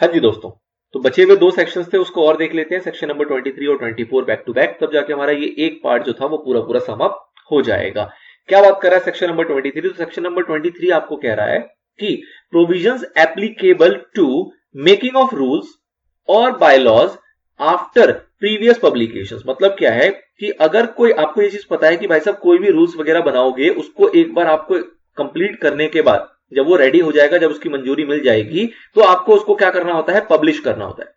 हाँ जी दोस्तों, तो बचे हुए 2 सेक्शंस थे उसको और देख लेते हैं, सेक्शन नंबर 23 और 24 बैक टू बैक, तब जाके हमारा ये एक पार्ट जो था वो पूरा पूरा समाप्त हो जाएगा। क्या बात कर रहा है सेक्शन नंबर 23? तो सेक्शन नंबर 23 आपको कह रहा है कि provisions applicable to making of rules और बायलॉज आफ्टर प्रीवियस पब्लिकेशंस। मतलब क्या है कि अगर कोई, आपको ये चीज पता है कि भाई साहब कोई भी रूल्स वगैरह बनाओगे उसको एक बार आपको कंप्लीट करने के बाद, जब वो रेडी हो जाएगा, जब उसकी मंजूरी मिल जाएगी, तो आपको उसको क्या करना होता है, पब्लिश करना होता है।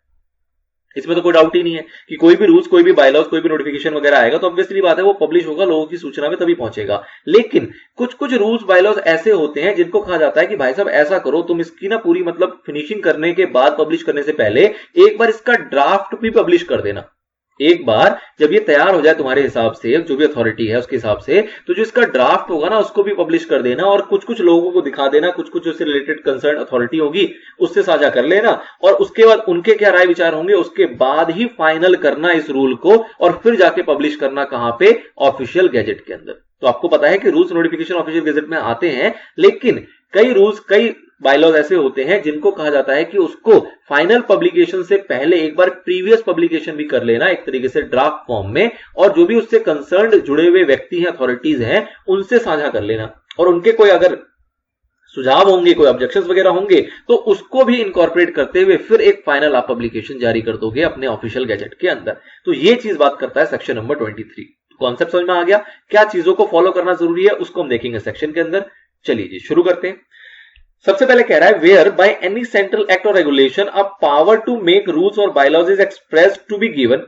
इसमें तो कोई डाउट ही नहीं है कि कोई भी रूल्स, कोई भी बायलॉज, कोई भी नोटिफिकेशन वगैरह आएगा तो ऑब्वियसली बात है वो पब्लिश होगा, लोगों की सूचना में तभी पहुंचेगा। लेकिन कुछ कुछ रूल्स बायलॉज ऐसे होते हैं जिनको कहा जाता है कि भाई साहब ऐसा करो, तुम इसकी ना पूरी मतलब फिनिशिंग करने के बाद, पब्लिश करने से पहले एक बार इसका ड्राफ्ट भी पब्लिश कर देना। एक बार जब ये तैयार हो जाए तुम्हारे हिसाब से, जो भी अथॉरिटी है उसके हिसाब से, तो जो इसका ड्राफ्ट होगा ना उसको भी पब्लिश कर देना और कुछ कुछ लोगों को दिखा देना, कुछ कुछ उससे रिलेटेड कंसर्न अथॉरिटी होगी उससे साझा कर लेना, और उसके बाद उनके क्या राय विचार होंगे उसके बाद ही फाइनल करना इस रूल को, और फिर जाके पब्लिश करना कहां पे, ऑफिशियल गैजेट के अंदर। तो आपको पता है कि रूल्स नोटिफिकेशन ऑफिशियल गैजेट में आते हैं, लेकिन कई रूल्स, कई बायलॉज ऐसे होते हैं जिनको कहा जाता है कि उसको फाइनल पब्लिकेशन से पहले एक बार प्रीवियस पब्लिकेशन भी कर लेना, एक तरीके से ड्राफ्ट फॉर्म में, और जो भी उससे कंसर्न्ड जुड़े हुए व्यक्ति हैं, अथॉरिटीज हैं, उनसे साझा कर लेना, और उनके कोई अगर सुझाव होंगे, कोई ऑब्जेक्शंस वगैरह होंगे, तो उसको भी इनकॉर्पोरेट करते हुए फिर एक फाइनल आप पब्लिकेशन जारी कर दोगे अपने ऑफिशियल गैजेट के अंदर। तो ये चीज बात करता है सेक्शन नंबर 23। कॉन्सेप्ट समझ में आ गया? क्या चीजों को फॉलो करना जरूरी है उसको हम देखेंगे सेक्शन के अंदर। चलिए जी शुरू करते हैं। सबसे पहले कह रहा है where by any central act और regulation a power to make rules और bylaws is expressed to be given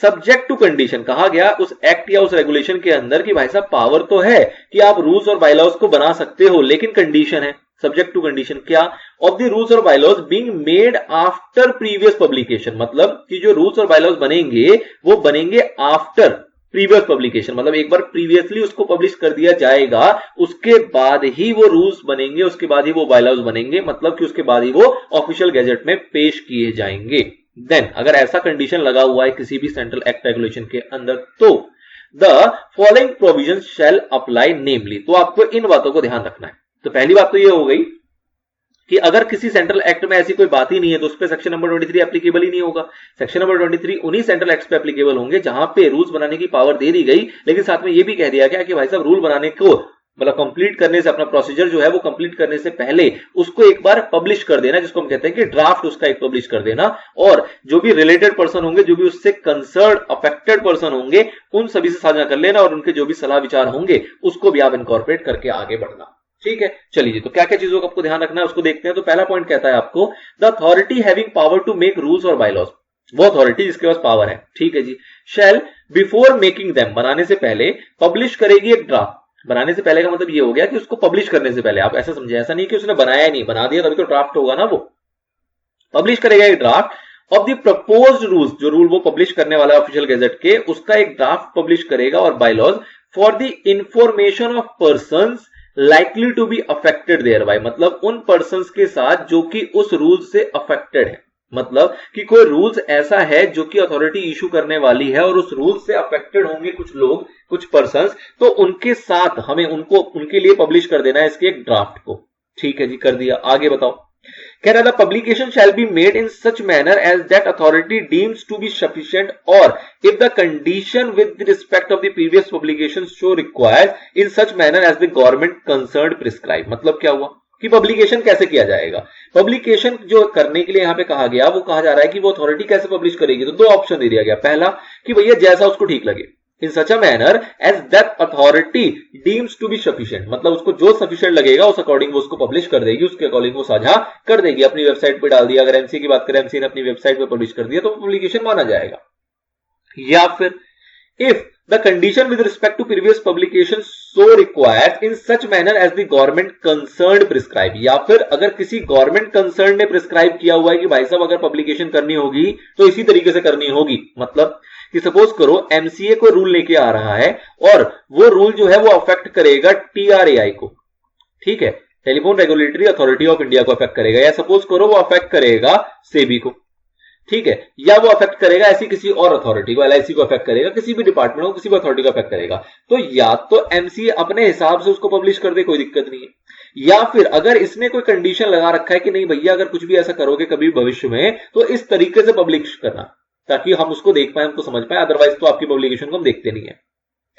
subject to condition. कहा गया उस एक्ट या उस रेगुलेशन के अंदर कि भाई साहब पावर तो है कि आप रूल्स और बायलॉज को बना सकते हो, लेकिन कंडीशन है, सब्जेक्ट टू कंडीशन क्या, ऑफ द रूल्स और bylaws being made after previous publication. मतलब कि जो रूल्स और बायलॉज बनेंगे वो बनेंगे आफ्टर प्रीवियस पब्लिकेशन, मतलब एक बार प्रीवियसली उसको पब्लिश कर दिया जाएगा, उसके बाद ही वो रूल्स बनेंगे, उसके बाद ही वो बायलॉज बनेंगे, मतलब कि उसके बाद ही वो ऑफिशियल गैजेट में पेश किए जाएंगे। देन अगर ऐसा कंडीशन लगा हुआ है किसी भी सेंट्रल एक्ट रेगुलेशन के अंदर, तो the following provision shall apply namely. तो आपको इन बातों को ध्यान रखना है। तो पहली बात तो ये हो गई कि अगर किसी सेंट्रल एक्ट में ऐसी कोई बात ही नहीं है तो उस पर सेक्शन नंबर 23 एप्लीकेबल ही नहीं होगा। सेक्शन नंबर 23 उन्हीं सेंट्रल एक्ट पे एप्लीकेबल होंगे जहां पे रूल्स बनाने की पावर दे दी गई, लेकिन साथ में ये भी कह दिया गया कि भाई साहब रूल बनाने को मतलब कंप्लीट करने से, अपना प्रोसीजर जो है वो कंप्लीट करने से पहले उसको एक बार पब्लिश कर देना, जिसको हम कहते हैं कि ड्राफ्ट उसका एक पब्लिश कर देना, और जो भी रिलेटेड पर्सन होंगे, जो भी उससे कंसर्न अफेक्टेड पर्सन होंगे, उन सभी से साझा कर लेना, और उनके जो भी सलाह विचार होंगे उसको भी आप इनकॉर्पोरेट करके आगे बढ़ना। ठीक है, चलिए तो क्या क्या चीजों का आपको ध्यान रखना है उसको देखते हैं। तो पहला पॉइंट कहता है आपको the authority having power to make rules और बायलॉज, वो अथॉरिटी जिसके पास पावर है, ठीक है जी, शैल बिफोर मेकिंग देम, बनाने से पहले पब्लिश करेगी एक ड्राफ्ट। बनाने से पहले का मतलब ये हो गया कि उसको पब्लिश करने से पहले, आप ऐसा समझे, ऐसा नहीं कि उसने बनाया नहीं, बना दिया तभी तो ड्राफ्ट होगा ना, वो पब्लिश करेगा एक draft of the proposed rules, जो रूल वो पब्लिश करने वाला है ऑफिशियल गैजेट के, उसका एक ड्राफ्ट पब्लिश करेगा, और bylaws for the information of persons likely to be affected thereby, मतलब उन पर्संस के साथ जो कि उस रूल से अफेक्टेड है। मतलब कि कोई रूल्स ऐसा है जो कि अथॉरिटी इशू करने वाली है और उस रूल से अफेक्टेड होंगे कुछ लोग, कुछ पर्संस, तो उनके साथ हमें उनको, उनके लिए पब्लिश कर देना है इसके एक ड्राफ्ट को। ठीक है जी, कर दिया। आगे बताओ, कह रहा था publication shall be made in such manner as that authority deems to be sufficient, और if the condition with respect of the previous publication so required in such manner as the government concerned prescribe. मतलब क्या हुआ कि publication कैसे किया जाएगा। Publication जो करने के लिए यहां पे कहा गया, वो कहा जा रहा है कि वो अथॉरिटी कैसे पब्लिश करेगी। तो दो ऑप्शन दे दिया गया, पहला कि भैया जैसा उसको ठीक लगे, in such a manner as that authority deems to be sufficient, मतलब उसको जो सफिशिएंट लगेगा उस अकॉर्डिंग वो उसको पब्लिश कर देगी, उसके अकॉर्डिंग वो साझा कर देगी, अपनी वेबसाइट पे डाल दिया। अगर एमसी की बात करें, एमसी ने अपनी वेबसाइट पे पब्लिश कर दिया तो पब्लिकेशन माना जाएगा। या फिर if the condition with respect to previous publication so requires in such manner as the government concerned prescribe, या फिर अगर किसी गवर्नमेंट कंसर्न ने प्रिस्क्राइब किया हुआ है कि भाई साहब अगर पब्लिकेशन करनी होगी तो इसी तरीके से करनी होगी। मतलब कि सपोज करो एमसीए को रूल लेके आ रहा है और वो रूल जो है वो अफेक्ट करेगा टीआरएआई को, ठीक है, telephone regulatory authority of India को अफेक्ट करेगा, या सपोज करो वो अफेक्ट करेगा सेबी को, ठीक है, या वो अफेक्ट करेगा ऐसी किसी और अथॉरिटी को, एलआईसी को अफेक्ट करेगा, किसी भी डिपार्टमेंट को, किसी भी अथॉरिटी को अफेक्ट करेगा, तो या तो एमसीए अपने हिसाब से उसको पब्लिश कर दे, कोई दिक्कत नहीं है, या फिर अगर इसने कोई कंडीशन लगा रखा है कि नहीं भैया अगर कुछ भी ऐसा करोगे कभी भविष्य में तो इस तरीके से पब्लिश करना, ताकि हम उसको देख पाए, हमको समझ पाए, अदरवाइज तो आपकी पब्लिकेशन को हम देखते नहीं है।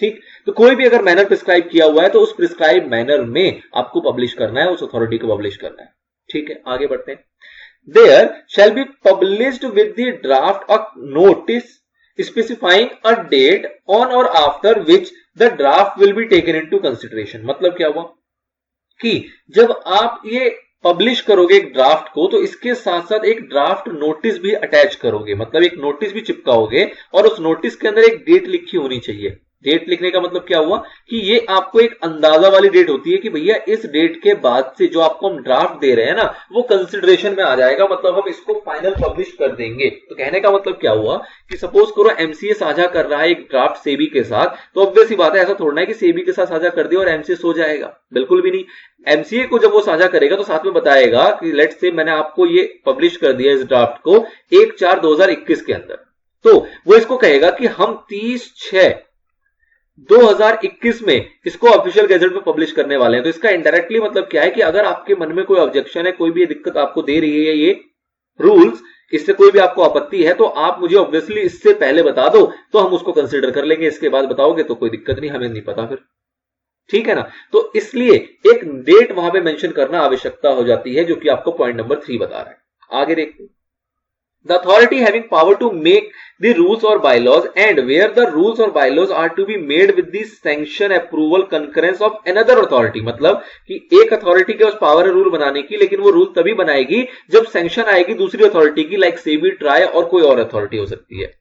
ठीक, तो कोई भी अगर मैनर प्रिस्क्राइब किया हुआ है तो उस प्रिस्क्राइब मैनर में आपको पब्लिश करना है, उस अथॉरिटी को पब्लिश करना है। ठीक है, आगे बढ़ते हैं। There shall be published with the draft a notice specifying a date on or after which the draft will be taken into consideration. मतलब क्या हुआ कि जब आप ये पब्लिश करोगे एक ड्राफ्ट को तो इसके साथ साथ एक ड्राफ्ट नोटिस भी अटैच करोगे, मतलब एक नोटिस भी चिपकाओगे और उस नोटिस के अंदर एक डेट लिखी होनी चाहिए। डेट लिखने का मतलब क्या हुआ कि ये आपको एक अंदाजा वाली डेट होती है कि भैया इस डेट के बाद से जो आपको हम ड्राफ्ट दे रहे हैं ना वो कंसिडरेशन में आ जाएगा, मतलब हम इसको फाइनल पब्लिश कर देंगे। तो कहने का मतलब क्या हुआ कि सपोज करो एमसीए साझा कर रहा है एक ड्राफ्ट सेबी के साथ, तो ऑब्वियस सी बात है ऐसा थोड़ा है कि सेबी के साथ साझा कर दिया और एमसीए सो जाएगा, बिल्कुल भी नहीं। एमसीए को जब वो साझा करेगा तो साथ में बताएगा कि लेट्स से मैंने आपको ये पब्लिश कर दिया इस ड्राफ्ट को 1/4/2021 के अंदर, तो वो इसको कहेगा कि हम 30/6/2021 में इसको ऑफिशियल गैजेट में पब्लिश करने वाले हैं। तो इसका इनडायरेक्टली मतलब क्या है कि अगर आपके मन में कोई ऑब्जेक्शन है, कोई भी दिक्कत आपको दे रही है ये रूल्स, इससे कोई भी आपको आपत्ति है तो आप मुझे ऑब्वियसली इससे पहले बता दो तो हम उसको कंसीडर कर लेंगे, इसके बाद बताओगे तो कोई दिक्कत नहीं, हमें नहीं पता फिर। ठीक है ना, तो इसलिए एक डेट वहां पे मेंशन करना आवश्यकता हो जाती है, जो कि आपको पॉइंट नंबर 3 बता रहा है। आगे देखते हैं। The authority having power to make the rules or bylaws and where the rules or bylaws are to be made with the sanction approval concurrence of another authority। मतलब कि एक अथॉरिटी के पास पावर है रूल बनाने की, लेकिन वो rule तभी बनाएगी जब सैंक्शन आएगी दूसरी अथॉरिटी की, लाइक सेबी, ट्राई और कोई और अथॉरिटी हो सकती है।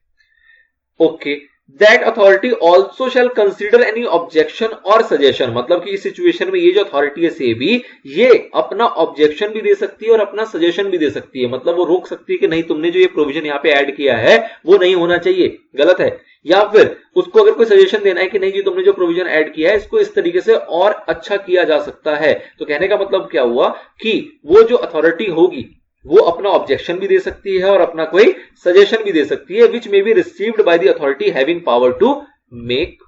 Okay, that authority also shall consider any objection और सजेशन। मतलब कि इस सिचुएशन में ये जो अथॉरिटी है सेबी, ये अपना ऑब्जेक्शन भी दे सकती है और अपना सजेशन भी दे सकती है। मतलब वो रोक सकती है कि नहीं तुमने जो ये प्रोविजन यहाँ पे ऐड किया है वो नहीं होना चाहिए, गलत है, या फिर उसको अगर कोई सजेशन देना है कि नहीं जी तुमने जो प्रोविजन ऐड किया है इसको इस तरीके से और अच्छा किया जा सकता है। तो कहने का मतलब क्या हुआ कि वो जो अथॉरिटी होगी वो अपना ऑब्जेक्शन भी दे सकती है और अपना कोई सजेशन भी दे सकती है, which may be received by the authority having power to make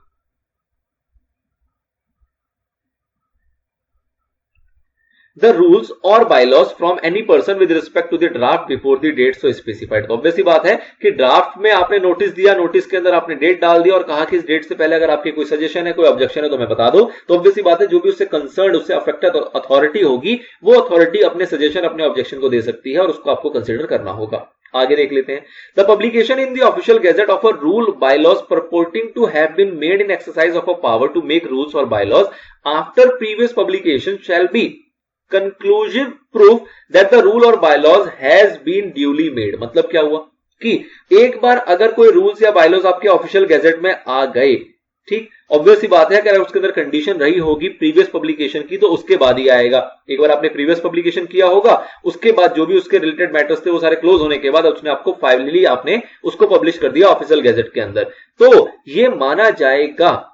the rules or bylaws from any person with respect to the draft before the date so specified। तो ऑब्वियस बात है कि ड्राफ्ट में आपने नोटिस दिया, notice के अंदर आपने डेट डाल दिया और कहा कि इस डेट से पहले अगर आपके कोई सजेशन है, कोई ऑब्जेक्शन है तो मैं बता दो। तो ऑब्वियस बात है जो भी उससे कंसर्न, उससे अफेक्टेड अथॉरिटी होगी वो अथॉरिटी अपने सजेशन, अपने ऑब्जेक्शन को दे सकती है और उसको आपको कंसिडर करना होगा। आगे देख लेते हैं। The publication in the official gazette of a rule bylaws purporting to have been made in exercise of a power to make rules और bylaws after previous publication shall be conclusive proof that the rule or bylaws has been duly made। मतलब क्या हुआ कि एक बार अगर कोई rules या bylaws आपके ऑफिशियल गैजेट में आ गए, ठीक, ऑब्वियस सी बात है अगर उसके अंदर कंडीशन रही होगी प्रीवियस पब्लिकेशन की तो उसके बाद ही आएगा। एक बार आपने प्रीवियस पब्लिकेशन किया होगा, उसके बाद जो भी उसके रिलेटेड मैटर्स थे वो सारे क्लोज होने के बाद उसने आपको फाइनली आपने उसको पब्लिश कर दिया ऑफिशियल गैजेट के अंदर, तो ये माना जाएगा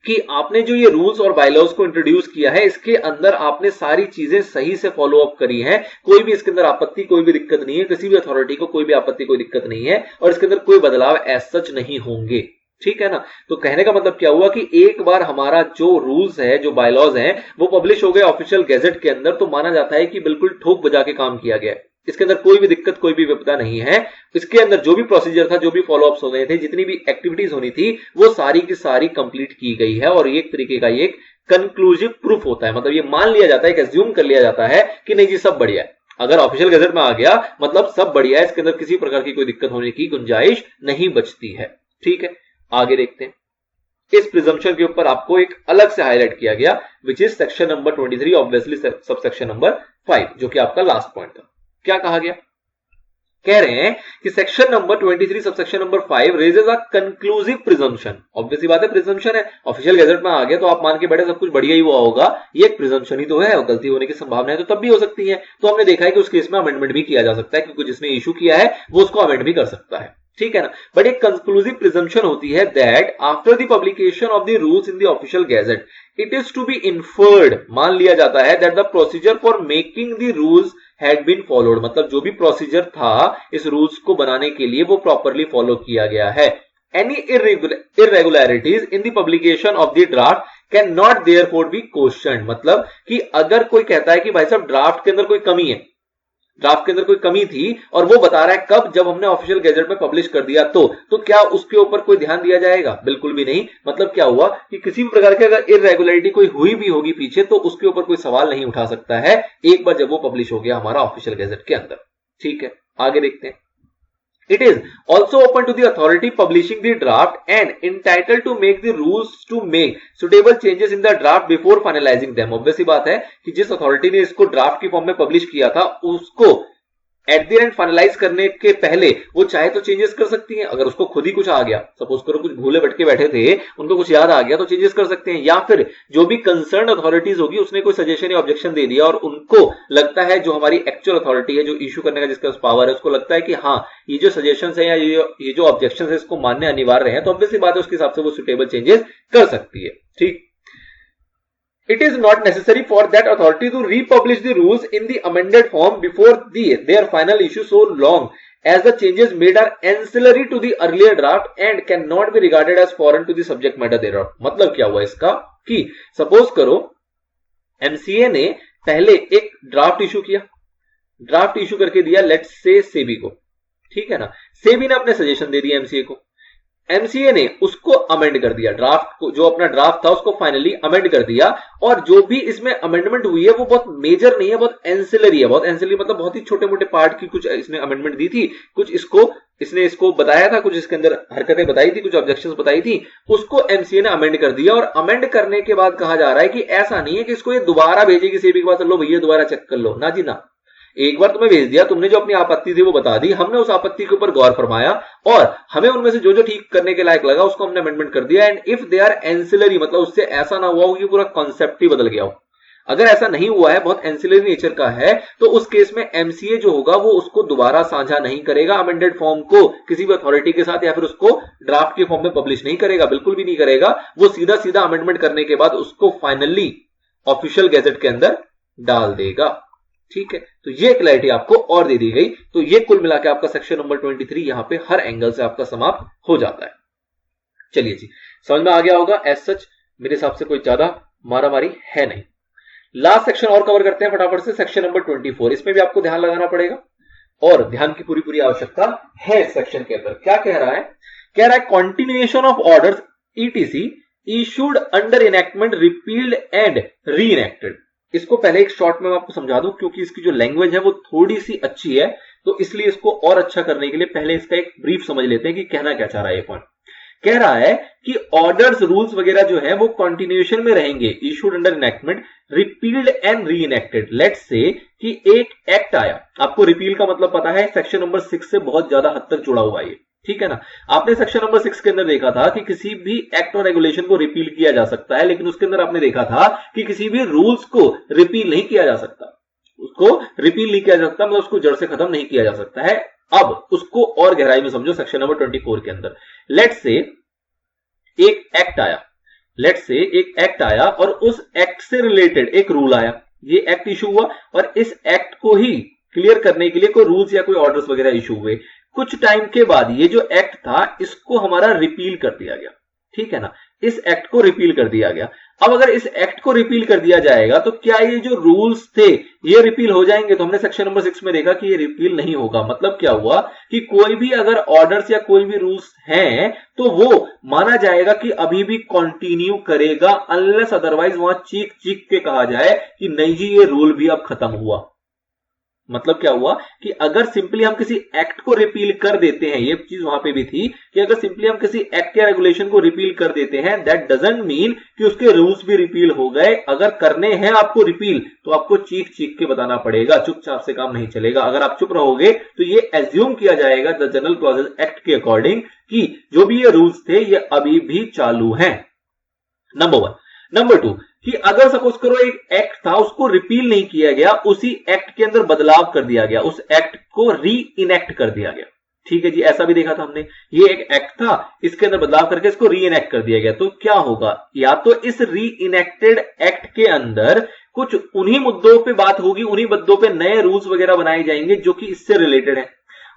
कि आपने जो ये रूल्स और बायलॉज को इंट्रोड्यूस किया है इसके अंदर आपने सारी चीजें सही से फॉलो अप करी हैं, कोई भी इसके अंदर आपत्ति, कोई भी दिक्कत नहीं है, किसी भी अथॉरिटी को कोई भी आपत्ति, कोई दिक्कत नहीं है और इसके अंदर कोई बदलाव एज सच नहीं होंगे। ठीक है ना, तो कहने का मतलब क्या हुआ कि एक बार हमारा जो रूल्स है, जो बायलॉज हैं वो पब्लिश हो गए ऑफिशियल गैजेट के अंदर, तो माना जाता है कि बिल्कुल ठोक बजा के काम किया गया है, इसके अंदर कोई भी दिक्कत, कोई भी विपदा नहीं है। इसके अंदर जो भी प्रोसीजर था, जो भी फॉलोअप्स हो गए थे, जितनी भी एक्टिविटीज होनी थी वो सारी की सारी कंप्लीट की गई है और एक तरीके का एक कंक्लूसिव प्रूफ होता है। मतलब ये मान लिया जाता है, एज्यूम कर लिया जाता है कि नहीं जी सब बढ़िया है, अगर ऑफिशियल गैजेट में आ गया मतलब सब बढ़िया है, इसके अंदर किसी प्रकार की कोई दिक्कत होने की गुंजाइश नहीं बचती है। ठीक है, आगे देखते हैं। इस प्रिजम्पशन के ऊपर आपको एक अलग से हाईलाइट किया गया which is section number 23, obviously sub section number 5, जो कि आपका लास्ट पॉइंट था। क्या कहा गया, कह रहे हैं कि section number 23 subsection number 5 raises a conclusive presumption. Obviously बात है प्रिजम्पशन है, ऑफिशियल गैजेट में आ गया तो आप मान के बैठे सब कुछ बढ़िया ही हुआ होगा, ये एक प्रिजम्पशन ही तो है और गलती होने की संभावना है तो तब भी हो सकती है। तो हमने देखा है कि उस केस में अमेंडमेंट भी किया जा सकता है, क्योंकि जिसने इशू किया है वो उसको अमेंड भी कर सकता है। ठीक है ना, बट एक कंक्लूसिव प्रिजम्पशन होती है that after the publication of the rules in the official gazette it is to be inferred, मान लिया जाता है that the procedure for making the rules had been followed. मतलब जो भी प्रोसीजर था इस रूल्स को बनाने के लिए वो प्रॉपरली फॉलो किया गया है। Any irregularities in the publication of the draft can not therefore be question. मतलब कि अगर कोई कहता है कि भाई साहब ड्राफ्ट के अंदर कोई कमी है, ड्राफ्ट के अंदर कोई कमी थी और वो बता रहा है कब, जब हमने ऑफिशियल गैजेट में पब्लिश कर दिया तो क्या उसके ऊपर कोई ध्यान दिया जाएगा? बिल्कुल भी नहीं। मतलब क्या हुआ कि किसी भी प्रकार की अगर इररेगुलरिटी कोई हुई भी होगी पीछे तो उसके ऊपर कोई सवाल नहीं उठा सकता है एक बार जब वो पब्लिश हो गया हमारा ऑफिशियल गैजेट के अंदर। ठीक है, आगे देखते हैं। It is also open to the authority publishing the draft and entitled to make the rules to make suitable changes in the draft before finalizing them। obvious सी बात है कि जिस अथॉरिटी ने इसको ड्राफ्ट की फॉर्म में पब्लिश किया था उसको एट द एंड फाइनलाइज करने के पहले वो चाहे तो चेंजेस कर सकती है। अगर उसको खुद ही कुछ आ गया, सपोज करो कुछ भूले भटके बैठे थे, उनको कुछ याद आ गया तो चेंजेस कर सकते हैं, या फिर जो भी कंसर्न अथॉरिटीज होगी उसने कोई सजेशन या ऑब्जेक्शन दे दिया और उनको लगता है, जो हमारी एक्चुअल अथॉरिटी है जो इश्यू करने का जिसका पावर है, उसको लगता है कि हाँ ये जो सजेशन है या ये जो ऑब्जेक्शन है इसको मानने अनिवार्य है, तो ऑब्वियसली बात है उसके हिसाब से वो सुटेबल चेंजेस कर सकती है। ठीक, it is not necessary for that authority to republish the rules in the amended form before their final issue so long as the changes made are ancillary to the earlier draft and cannot be regarded as foreign to the subject matter thereof। मतलब क्या हुआ इसका कि suppose करो MCA ने पहले एक draft issue किया, ड्राफ्ट इशू करके दिया लेट्स से सेबी को, ठीक है ना, सेबी ने अपने सजेशन दे दिया एमसीए को, एमसीए ने उसको अमेंड कर दिया, ड्राफ्ट को, जो अपना ड्राफ्ट था उसको फाइनली अमेंड कर दिया, और जो भी इसमें अमेंडमेंट हुई है वो बहुत मेजर नहीं है, बहुत एंसिलरी है। बहुत एंसिलरी मतलब बहुत ही छोटे मोटे पार्ट की कुछ इसने अमेंडमेंट दी थी, कुछ इसने इसको बताया था, कुछ इसके अंदर हरकतें बताई थी, कुछ ऑब्जेक्शंस बताई थी, उसको एमसीए ने अमेंड कर दिया। और अमेंड करने के बाद कहा जा रहा है कि ऐसा नहीं है कि इसको ये दोबारा भेजेगी सेबी के पास, लो भैया दोबारा चेक कर लो, ना जी ना, एक बार तुम्हें भेज दिया, तुमने जो अपनी आपत्ति थी वो बता दी, हमने उस आपत्ति के ऊपर गौर फरमाया और हमें उनमें से जो जो ठीक करने के लायक लगा उसको हमने अमेंडमेंट कर दिया। And if they are ancillary मतलब उससे ऐसा ना हुआ हो कि पूरा कॉन्सेप्ट ही बदल गया हो, अगर ऐसा नहीं हुआ है, बहुत एंसिलरी नेचर का है, तो उस केस में एमसीए जो होगा वो उसको दोबारा साझा नहीं करेगा अमेंडेड फॉर्म को किसी भी अथॉरिटी के साथ, या फिर उसको ड्राफ्ट के फॉर्म में पब्लिश नहीं करेगा, बिल्कुल भी नहीं करेगा। वो सीधा सीधा अमेंडमेंट करने के बाद उसको फाइनली ऑफिशियल गैजेट के अंदर डाल देगा। ठीक है, तो ये क्लैरिटी आपको और दे दी गई। तो ये कुल मिला के आपका सेक्शन नंबर 23 यहां पे हर एंगल से आपका समाप्त हो जाता है। चलिए जी, समझ में आ गया होगा। एज सच मेरे हिसाब से कोई ज्यादा मारामारी है नहीं। लास्ट सेक्शन और कवर करते हैं फटाफट से, सेक्शन नंबर 24। इसमें भी आपको ध्यान लगाना पड़ेगा और ध्यान की पूरी पूरी आवश्यकता है। इस सेक्शन के अंदर क्या कह रहा है? कह रहा है continuation of orders etc issued under enactment repealed and re enacted. इसको पहले एक शॉर्ट में मैं आपको समझा दूं, क्योंकि इसकी जो लैंग्वेज है वो थोड़ी सी अच्छी है, तो इसलिए इसको और अच्छा करने के लिए पहले इसका एक ब्रीफ समझ लेते हैं कि कहना क्या चाह रहा है ये पॉइंट। कह रहा है कि ऑर्डर्स रूल्स वगैरह जो है वो कंटिन्यूएशन में रहेंगे, issued under enactment repealed and re enacted. Let's say कि एक एक्ट आया, आपको रिपील का मतलब पता है, सेक्शन नंबर 6 से बहुत ज्यादा हद तक जुड़ा हुआ है, ठीक है ना। आपने सेक्शन नंबर 6 के अंदर देखा था कि किसी भी एक्ट और रेगुलेशन को रिपील किया जा सकता है, लेकिन उसके अंदर आपने देखा था कि किसी भी रूल्स को रिपील नहीं किया जा सकता, उसको रिपील नहीं किया जा सकता, मतलब उसको जड़ से खत्म नहीं किया जा सकता है। अब उसको और गहराई में समझो सेक्शन नंबर 24 के अंदर। लेट्स से एक एक्ट आया, लेट्स से एक एक्ट आया और उस एक्ट से रिलेटेड एक रूल आया, ये एक्ट इशू हुआ और इस एक्ट को ही क्लियर करने के लिए कोई रूल्स या कोई ऑर्डर्स वगैरह इशू हुए। कुछ टाइम के बाद ये जो एक्ट था इसको हमारा रिपील कर दिया गया, ठीक है ना, इस एक्ट को रिपील कर दिया गया। अब अगर इस एक्ट को रिपील कर दिया जाएगा तो क्या ये जो रूल्स थे ये रिपील हो जाएंगे? तो हमने सेक्शन नंबर 6 में देखा कि ये रिपील नहीं होगा। मतलब क्या हुआ कि कोई भी अगर ऑर्डर्स या कोई भी रूल्स हैं तो वो माना जाएगा कि अभी भी कंटिन्यू करेगा, अनलेस अदरवाइज वहां चीख चीख के कहा जाए कि नहीं जी ये रूल भी अब खत्म हुआ। मतलब क्या हुआ कि अगर सिंपली हम किसी एक्ट को रिपील कर देते हैं, ये चीज वहां पे भी थी कि अगर सिंपली हम किसी एक्ट या रेगुलेशन को रिपील कर देते हैं, दैट डजंट मीन कि उसके रूल्स भी रिपील हो गए। अगर करने हैं आपको रिपील तो आपको चीख चीख के बताना पड़ेगा, चुपचाप से काम नहीं चलेगा। अगर आप चुप रहोगे तो ये एज्यूम किया जाएगा द जनरल क्लॉजेस एक्ट के अकॉर्डिंग कि जो भी ये रूल्स थे ये अभी भी चालू हैं। नंबर 1। नंबर 2 कि अगर सपोज करो एक एक्ट था उसको रिपील नहीं किया गया, उसी एक्ट के अंदर बदलाव कर दिया गया, उस एक्ट को री इनैक्ट कर दिया गया, ठीक है जी, ऐसा भी देखा था हमने। ये एक एक्ट था, इसके अंदर बदलाव करके इसको री इनैक्ट कर दिया गया, तो क्या होगा? या तो इस री इनैक्टेड एक्ट के अंदर कुछ उन्हीं मुद्दों पे बात होगी, उन्हीं मुद्दों पे नए रूल्स वगैरह बनाए जाएंगे जो कि इससे रिलेटेड है।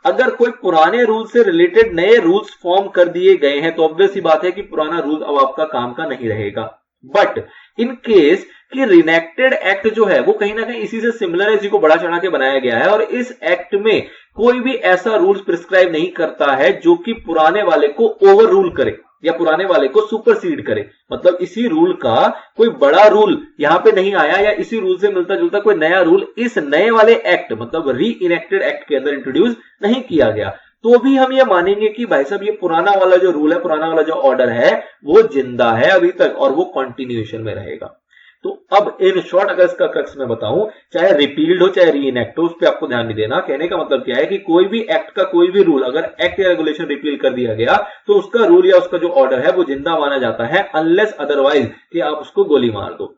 अगर कोई पुराने रूल से रिलेटेड नए रूल्स फॉर्म कर दिए गए हैं तो ऑब्वियस सी बात है कि पुराना रूल अब आपका काम का नहीं रहेगा। बट इन केस कि रिनेक्टेड एक्ट जो है वो कहीं ना कहीं इसी से सिमिलर है, इसी को बढ़ा चढ़ा के बनाया गया है और इस एक्ट में कोई भी ऐसा रूल्स प्रिस्क्राइब नहीं करता है जो कि पुराने वाले को ओवर रूल करे या पुराने वाले को सुपरसीड करे। मतलब इसी रूल का कोई बड़ा रूल यहां पे नहीं आया या इसी रूल से मिलता जुलता कोई नया रूल इस नए वाले एक्ट मतलब री इनेक्टेड एक्ट के अंदर इंट्रोड्यूस नहीं किया गया, तो भी हम ये मानेंगे कि भाई साहब ये पुराना वाला जो रूल है, पुराना वाला जो ऑर्डर है वो जिंदा है अभी तक और वो कंटिन्यूएशन में रहेगा। तो अब इन शॉर्ट अगर इसका क्रक्स मैं बताऊं, चाहे रिपील्ड हो चाहे री इनेक्ट हो, उस पर आपको ध्यान नहीं देना। कहने का मतलब क्या है कि कोई भी एक्ट का कोई भी रूल अगर एक्ट या रेगुलेशन रिपील कर दिया गया तो उसका रूल या उसका जो ऑर्डर है वो जिंदा माना जाता है, अनलेस अदरवाइज कि आप उसको गोली मार दो।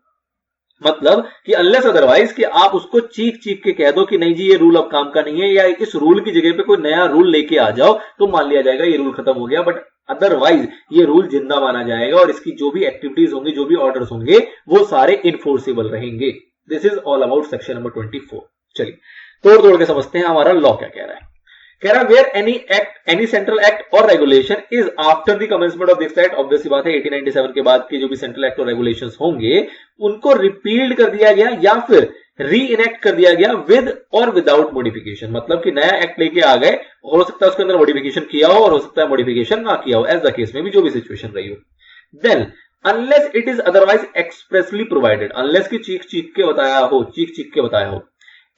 मतलब कि अनलेस अदरवाइज कि आप उसको चीख चीख के कह दो कि नहीं जी ये रूल अब काम का नहीं है या इस रूल की जगह पे कोई नया रूल लेके आ जाओ, तो मान लिया जाएगा ये रूल खत्म हो गया। बट अदरवाइज ये रूल जिंदा माना जाएगा और इसकी जो भी एक्टिविटीज होंगी, जो भी ऑर्डर्स होंगे वो सारे इनफोर्सेबल रहेंगे। This is all about section number 24। चलिए तोड़ तोड़ के समझते हैं हमारा लॉ क्या कह रहा है। कह रहा वेयर एनी सेंट्रल एक्ट और regulation is after the commencement of this act, obvious बात है 1897 के बाद के जो भी सेंट्रल एक्ट और रेगुलेशंस होंगे उनको रिपील्ड कर दिया गया या फिर री इनेक्ट कर दिया गया विद और विदाउट मॉडिफिकेशन। मतलब कि नया एक्ट लेके आ गए, हो सकता है उसके अंदर मॉडिफिकेशन किया हो और हो सकता है मॉडिफिकेशन ना किया हो, एज द केस में भी जो भी सिचुएशन रही हो। Then unless it is otherwise expressly provided, unless की चीख चीख के बताया हो,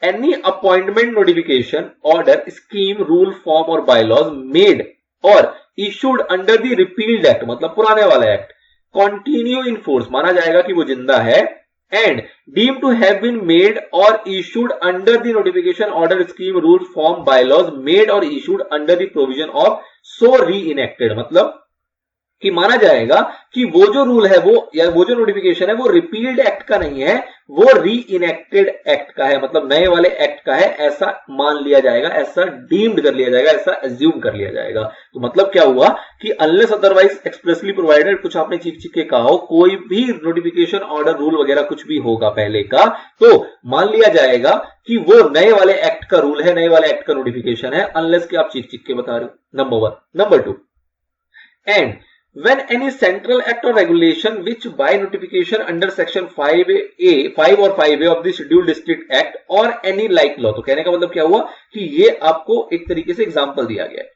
any appointment, notification, order, scheme, rule, form और bylaws made or issued under the repealed act मतलब पुराने वाला एक्ट continue in force माना जाएगा कि वो जिंदा है and deemed to have been made or issued under the notification, order, scheme, rule, form, bylaws made or issued under the provision of so re-enacted मतलब कि माना जाएगा कि वो जो रूल है वो या वो जो नोटिफिकेशन है वो रिपील्ड एक्ट का नहीं है, वो री इनेक्टेड एक्ट का है, मतलब नए वाले एक्ट का है, ऐसा मान लिया जाएगा, ऐसा डीम्ड कर लिया जाएगा, ऐसा एज्यूम कर लिया जाएगा। तो मतलब क्या हुआ कि अनलेस अदरवाइज एक्सप्रेसली प्रोवाइडेड, कुछ आपने चीख चीख के कहा हो, कोई भी नोटिफिकेशन, ऑर्डर, रूल वगैरह कुछ भी होगा पहले का, तो मान लिया जाएगा कि वो नए वाले एक्ट का रूल है, नए वाले एक्ट का नोटिफिकेशन है, अनलेस कि आप चीख चीख के बता रहे हो। Number 1। Number 2, and when any central act or regulation which by notification under section 5 or 5A of the scheduled district act or any like law, तो कहने का मतलब क्या हुआ कि ये आपको एक तरीके से एग्जांपल दिया गया है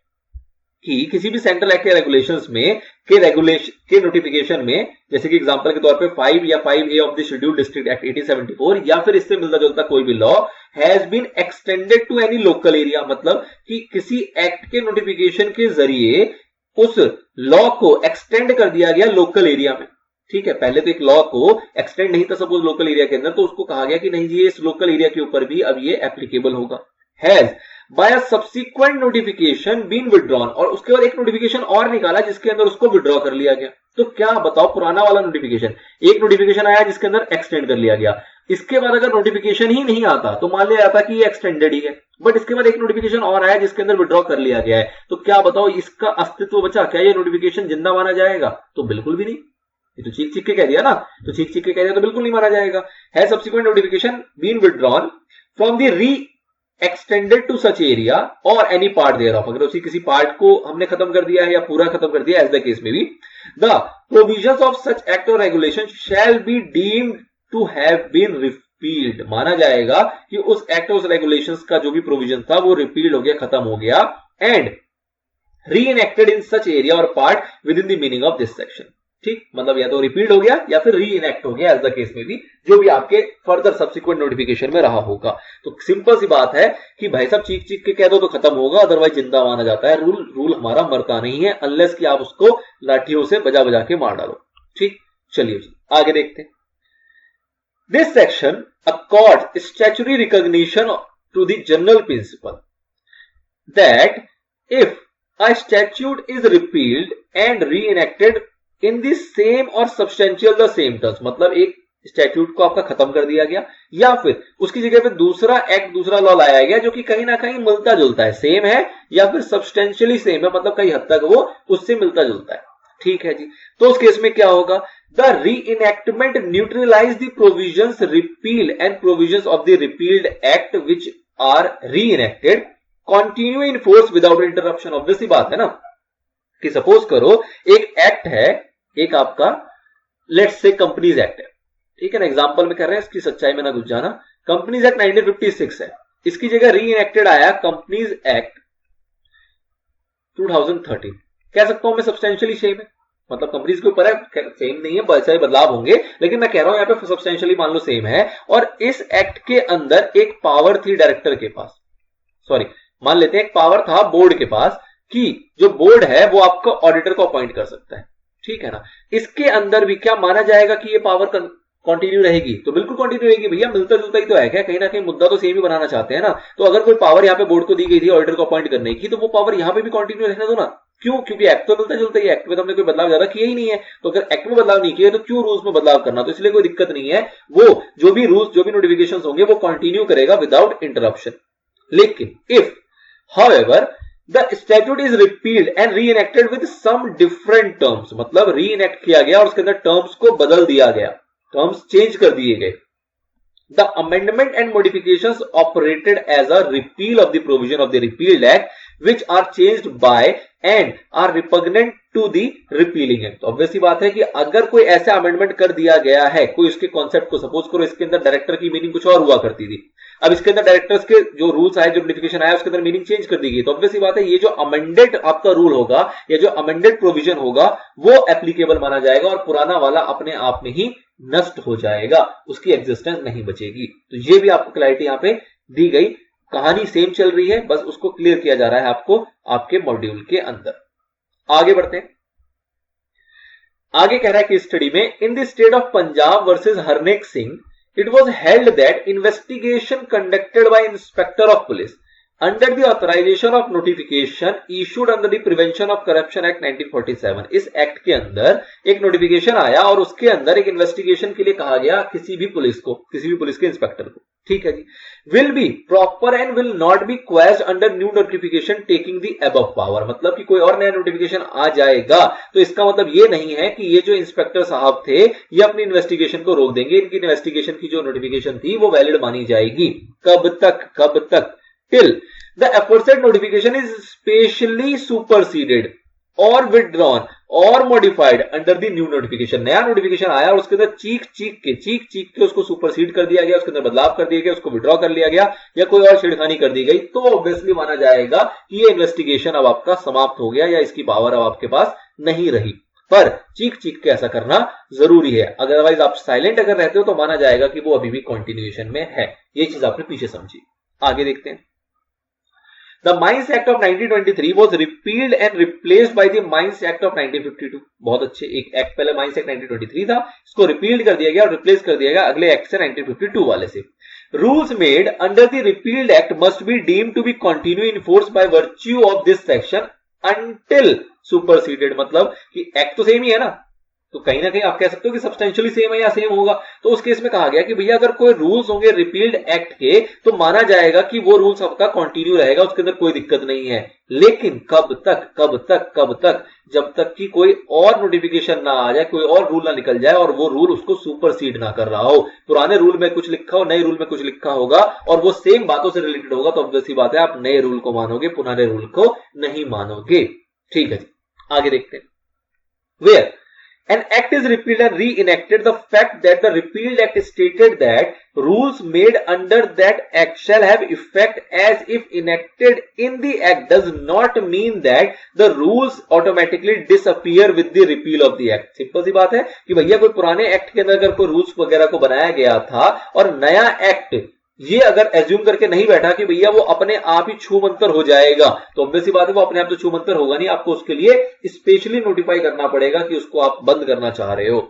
कि किसी भी सेंट्रल एक्ट या रेगुलेशंस में के नोटिफिकेशन में, जैसे कि एग्जांपल के तौर पे 5 या 5A of the scheduled district act 1874 या फिर इससे मिलता जुलता कोई भी law has been extended to any local area, मतलब कि किसी एक्ट के नोटिफिकेशन के जरिए उस लॉ को एक्सटेंड कर दिया गया लोकल एरिया में। ठीक है, पहले तो एक लॉ को एक्सटेंड नहीं था सपोज लोकल एरिया के अंदर, तो उसको कहा गया कि नहीं जी इस लोकल एरिया के ऊपर भी अब ये एप्लीकेबल होगा। Has by a subsequent notification been withdrawn, और उसके बाद एक नोटिफिकेशन और निकाला जिसके अंदर उसको विड्रॉ कर लिया गया। तो क्या बताओ, पुराना वाला नोटिफिकेशन, एक नोटिफिकेशन आया जिसके अंदर एक्सटेंड कर लिया गया, इसके बाद अगर नोटिफिकेशन ही नहीं आता तो मान लिया जाता कि ये एक्सटेंडेड ही है, बट इसके बाद एक नोटिफिकेशन और आया जिसके अंदर विड्रॉ कर लिया गया है, तो क्या बताओ इसका अस्तित्व बचा? क्या ये नोटिफिकेशन जिंदा माना जाएगा? तो बिल्कुल भी नहीं। ये तो चीख चीख के कह दिया ना, तो चीख चीख के कह दिया तो बिल्कुल नहीं माना जाएगा। Has subsequent notification been withdrawn from the re extended to such area और एनी पार्ट देयर ऑफ, अगर उसी किसी पार्ट को हमने खत्म कर दिया है या पूरा खत्म कर दिया, एज द केस में भी, the provisions of such act और regulation shall be deemed to have been repealed, माना जाएगा कि उस एक्ट और रेगुलेशंस का जो भी प्रोविजन था वो रिपील्ड हो गया, खत्म हो गया, and re enacted in such area और part with in the meaning of this section. ठीक, मतलब या तो रिपील्ड हो गया या फिर री इनेक्ट हो गया, एज द केस में भी, जो भी आपके फर्दर सब्सिक्वेंट नोटिफिकेशन में रहा होगा। तो सिंपल सी बात है कि भाई साहब चीख चीख के कह दो तो खत्म होगा, अदरवाइज जिंदा माना जाता है। रूल हमारा मरता नहीं है अनलेस कि आप उसको लाठियों से बजा बजा के मार डालो। ठीक, चलिए जी आगे देखते हैं। This section accords statutory recognition to the general principle that if a statute is repealed and reenacted in the same or substantial the same terms, मतलब एक स्टैट्यूट को आपका खत्म कर दिया गया या फिर उसकी जगह पे दूसरा एक्ट, दूसरा लॉ लाया गया जो कि कहीं ना कहीं मिलता जुलता है, सेम है या फिर सब्सटेंशियली सेम है, मतलब कई हद तक वो उससे मिलता जुलता है। ठीक है जी, तो उस केस में क्या होगा? The reenactment neutralize the provisions repeal and provisions of the repealed act which are reenacted continue in force without interruption. Obviously बात है ना कि सपोज करो एक एक्ट है, एक आपका लेट्स से कंपनीज एक्ट है, ठीक है ना, एग्जांपल में कर रहे हैं, इसकी सच्चाई में ना घुस जाना। कंपनीज एक्ट 1956 है, इसकी जगह री इनेक्टेड आया कंपनीज एक्ट 2013। कह सकता हूं मैं सब्सटेंशियली सेम है, मतलब कंपनीज के ऊपर है, सेम नहीं है, बहुत सारे बदलाव होंगे, लेकिन मैं कह रहा हूं यहां पे सब्सटेंशियली मान लो सेम है। और इस एक्ट के अंदर एक पावर थी डायरेक्टर के पास, सॉरी मान लेते हैं एक पावर था बोर्ड के पास कि जो बोर्ड है वो आपको ऑडिटर को अपॉइंट कर सकता है, ठीक है ना। इसके अंदर भी क्या माना जाएगा कि ये पावर कंटिन्यू रहेगी? तो बिल्कुल कंटिन्यू रहेगी भैया, मिलता जुलता ही तो है, क्या कहीं ना कहीं मुद्दा तो सेम ही बनाना चाहते हैं ना। तो अगर कोई पावर यहाँ पे बोर्ड को दी गई थी ऑडिटर को अपॉइंट करने की, तो वो पावर यहाँ पे भी कंटिन्यू रहने दो ना। क्यों? क्योंकि एक्ट तो मिलता जुलता ही, एक्ट में तो हमने कोई बदलाव ज्यादा किया ही नहीं है, तो अगर एक्ट में बदलाव नहीं किया तो क्यों रूल्स में बदलाव करना? तो इसलिए कोई दिक्कत नहीं है, वो जो भी रूल्स जो भी नोटिफिकेशन होंगे वो कंटिन्यू करेगा विदाउट इंटरप्शन। लेकिन if however the statute is repealed and reenacted with some different terms, मतलब रीइनेक्ट किया गया और उसके अंदर टर्म्स को बदल दिया गया, टर्म्स चेंज कर दिए गए। The amendment and modifications operated as a repeal of the provision of the repealed act which are changed by and are repugnant to the repealing act। तो ऑब्वियस सी बात है कि अगर कोई ऐसा अमेंडमेंट कर दिया गया है, कोई उसके कॉन्सेप्ट को, सपोज करो इसके अंदर डायरेक्टर की मीनिंग कुछ और हुआ करती थी, अब इसके अंदर डायरेक्टर्स के जो रूल्स आए, जो नोटिफिकेशन आया, उसके अंदर मीनिंग चेंज कर दी गई, तो ऑब्वियस सी बात है ये जो अमेंडेड आपका रूल होगा या जो अमेंडेड प्रोविजन होगा वो एप्लीकेबल माना जाएगा और पुराना वाला अपने आप में ही नष्ट हो जाएगा, उसकी एग्जिस्टेंस नहीं बचेगी। तो ये भी आपको क्लैरिटी यहां पे दी गई, कहानी सेम चल रही है, बस उसको क्लियर किया जा रहा है आपको आपके मॉड्यूल के अंदर। आगे बढ़ते हैं, आगे कह रहा है कि स्टडी में in the state of Punjab versus Harnek Singh it was held that investigation conducted by inspector of police under the authorization of notification issued under the Prevention of Corruption Act 1947, इस एक्ट के अंदर एक नोटिफिकेशन आया और उसके अंदर एक इन्वेस्टिगेशन के लिए कहा गया किसी भी पुलिस को, किसी भी पुलिस के इंस्पेक्टर को, ठीक है जी, will be proper and will not be quashed under new notification taking the above power, मतलब कि कोई और नया नोटिफिकेशन आ जाएगा तो इसका मतलब ये नहीं है कि ये जो इंस्पेक्टर साहब थे ये अपनी इन्वेस्टिगेशन को रोक देंगे, इनकी इन्वेस्टिगेशन की जो नोटिफिकेशन थी वो वैलिड मानी जाएगी। कब तक? till the aforesaid notification is specially superseded or withdrawn or modified under the new notification। नया नोटिफिकेशन आया और उसके अंदर चीख के उसको सुपरसीड कर दिया गया, उसके अंदर बदलाव कर दिया गया, उसको विड्रॉ कर लिया गया या कोई और छेड़खानी कर दी गई, तो ऑब्वियसली माना जाएगा कि ये इन्वेस्टिगेशन अब आपका समाप्त हो गया या इसकी पावर अब आपके पास नहीं रही। पर चीख के ऐसा करना जरूरी है, अदरवाइज आप साइलेंट अगर रहते हो तो माना जाएगा कि वो अभी भी कंटिन्यूएशन में है। ये चीज आपने पीछे समझी। आगे देखते हैं, The Mines Act of 1923 was repealed and replaced by the Mines Act of 1952। बहुत अच्छे, एक एक्ट पहले Mines Act 1923 था, इसको रिपील्ड कर दिया गया और रिप्लेस कर दिया गया अगले एक्ट से 1952 वाले से। Rules made under the repealed act must be deemed to be continue in force by virtue of this section until superseded, मतलब कि एक्ट तो सेम ही है ना, तो कहीं ना कहीं आप कह सकते हो कि सब्सटेंशियली सेम है या सेम होगा। तो उस केस में कहा गया कि भैया अगर कोई रूल्स होंगे रिपील्ड एक्ट के तो माना जाएगा कि वो रूल्स आपका कंटिन्यू रहेगा, उसके अंदर कोई दिक्कत नहीं है। लेकिन कब तक? जब तक कि कोई और नोटिफिकेशन ना आ जाए, कोई और रूल ना निकल जाए और वो रूल उसको सुपरसीड ना कर रहा हो। पुराने रूल में कुछ लिखा हो, नए रूल में कुछ लिखा होगा और वो सेम बातों से रिलेटेड होगा, तो ऑब्वियस सी बात है आप नए रूल को मानोगे, पुराने रूल को नहीं मानोगे। ठीक है जी, आगे देखते हैं। Where an act is repealed and re-enacted, the fact that the repealed act stated that rules made under that act shall have effect as if enacted in the act does not mean that the rules automatically disappear with the repeal of the act। Simple सी बात है कि भैया कोई पुराने act के अंदर अगर कोई रूल्स वगैरह को बनाया गया था और नया एक्ट ये अगर एज्यूम करके नहीं बैठा कि भैया वो अपने आप ही छू मंतर हो जाएगा, तो ऑब्वियस सी बात है वो अपने आप तो छू मंतर होगा नहीं, आपको उसके लिए स्पेशली नोटिफाई करना पड़ेगा कि उसको आप बंद करना चाह रहे हो।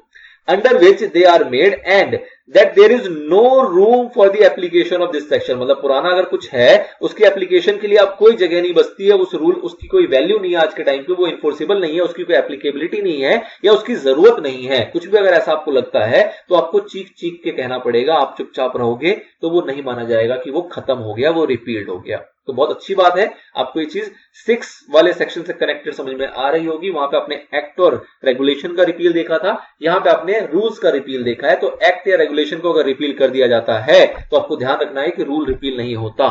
Under which they are made and that there is no room for the application of this section, मतलब पुराना अगर कुछ है उसकी एप्लीकेशन के लिए आप कोई जगह नहीं बचती है, उस रूल उसकी कोई वैल्यू नहीं है आज के टाइम पे, वो इन्फोर्सेबल नहीं है, उसकी कोई एप्लीकेबिलिटी नहीं है या उसकी जरूरत नहीं है। कुछ भी अगर ऐसा आपको लगता है तो आपको चीख के कहना पड़ेगा, आप चुपचाप रहोगे तो वो नहीं माना जाएगा कि वो खत्म हो गया, वो रिपील्ड हो गया। तो बहुत अच्छी बात है, आपको ये चीज 6 वाले सेक्शन से कनेक्टेड समझ में आ रही होगी। वहां पे आपने एक्ट और रेगुलेशन का रिपील देखा था, यहां पे आपने रूल्स का रिपील देखा है। तो एक्ट या रेगुलेशन को अगर रिपील कर दिया जाता है तो आपको ध्यान रखना है कि रूल रिपील नहीं होता,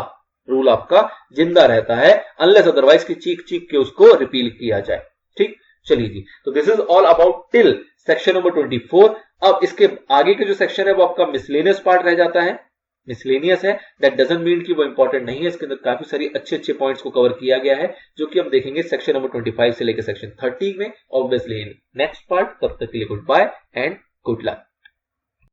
रूल आपका जिंदा रहता है अनलेस अदरवाइज की चीख के उसको रिपील किया जाए। ठीक, चलिए जी, तो this is all about till section number 24। अब इसके आगे के जो सेक्शन है वो आपका मिसलेनियस पार्ट रह जाता है, मिसलेनियस है, दैट डजंट मीन कि वो इंपॉर्टेंट नहीं है। इसके अंदर काफी सारी अच्छे पॉइंट्स को कवर किया गया है जो कि हम देखेंगे सेक्शन नंबर 25 से लेकर सेक्शन 30 में, ऑब्वियसली इन नेक्स्ट पार्ट। तब तक के लिए good bye and good luck.